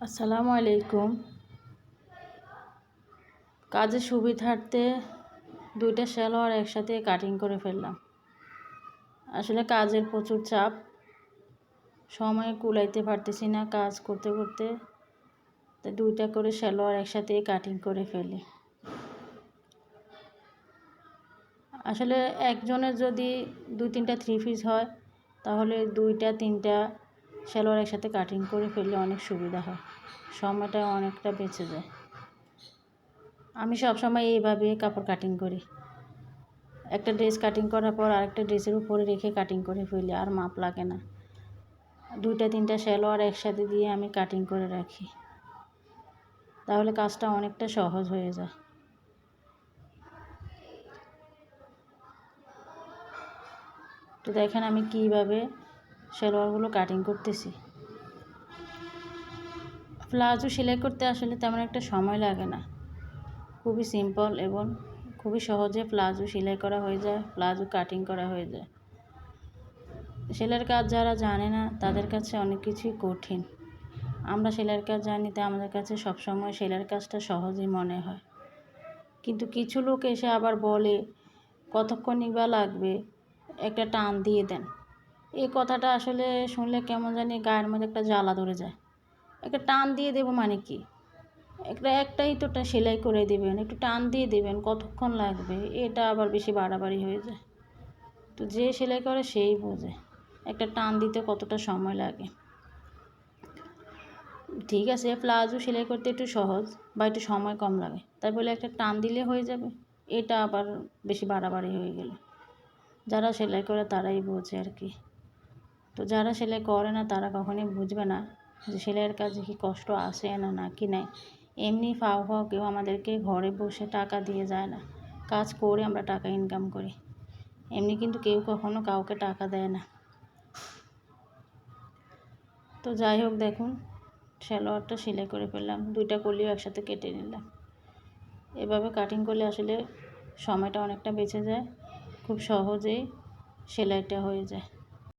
আসসালামু আলাইকুম। কাজের সুবিধার্থে দুইটা সালোয়ার একসাথে কাটিং করে ফেললাম। আসলে কাজের প্রচুর চাপ, সময় কুলাইতে পারতেছি না কাজ করতে করতে, তাই দুইটা করে সালোয়ার একসাথে কাটিং করে ফেলি। আসলে একজনের যদি 2-3টা থ্রি পিস হয়, তাহলে 2-3টা সালোয়ার একসাথে কাটিং করে ফেললে অনেক সুবিধা হয়, সময়টা অনেকটা বেঁচে যায়। আমি সবসময় এইভাবে কাপড় কাটিং করি। একটা ড্রেস কাটিং করার পর আরেকটা ড্রেসের উপরে রেখে কাটিং করে ফেলি, আর মাপ লাগে না। 2-3টা সালোয়ার একসাথে দিয়ে আমি কাটিং করে রাখি, তাহলে কাজটা অনেকটা সহজ হয়ে যায়। তো দেখেন আমি কীভাবে সালোয়ারগুলো কাটিং করতেছি। প্লাজো সেলাই করতে আসলে তেমন একটা সময় লাগে না, খুবই সিম্পল এবং খুবই সহজে প্লাজো সেলাই করা হয়ে যায়, প্লাজো কাটিং করা হয়ে যায়। সেলাইয়ের কাজ যারা জানে না তাদের কাছে অনেক কিছুই কঠিন। আমরা সেলাইয়ের কাজ জানি, তাই আমাদের কাছে সবসময় সেলাইয়ের কাজটা সহজই মনে হয়। কিন্তু কিছু লোক এসে আবার বলে, কতক্ষণই বা লাগবে, একটা টান দিয়ে দেন। এই কথাটা আসলে শুনলে কেমন জানি গায়ের মধ্যে একটা জ্বালা ধরে যায়। একটা টান দিয়ে দেবো মানে কি? একটাই তো সেলাই করে দেবেন, একটু টান দিয়ে দেবেন, কতক্ষণ লাগবে? এটা আবার বেশি বাড়াবাড়ি হয়ে যায়। তো যে সেলাই করে সেই বোঝে একটা টান দিতে কতটা সময় লাগে। ঠিক আছে, প্লাজো সেলাই করতে একটু সহজ বা একটু সময় কম লাগে, তাই বলে একটা টান দিলে হয়ে যাবে? এটা আবার বেশি বাড়াবাড়ি হয়ে গেল। যারা সেলাই করে তারাই বোঝে আর কি। তো যারা সেলাই করে না তারা কখনোই বুঝবে না যে সেলাইয়ের কাজে কি কষ্ট আছে না কি নাই। এমনি ফাও কেউ আমাদেরকে ঘরে বসে টাকা দিয়ে যায় না, কাজ করে আমরা টাকা ইনকাম করি। এমনি কিন্তু কেউ কখনো কাউকে টাকা দেয় না। তো যাই হোক, দেখুন সালোয়ারটা সেলাই করে ফেললাম, 2টা কলিও একসাথে কেটে নিলাম। এভাবে কাটিং করলে আসলে সময়টা অনেকটা বেঁচে যায়, খুব সহজেই সেলাইটা হয়ে যায়।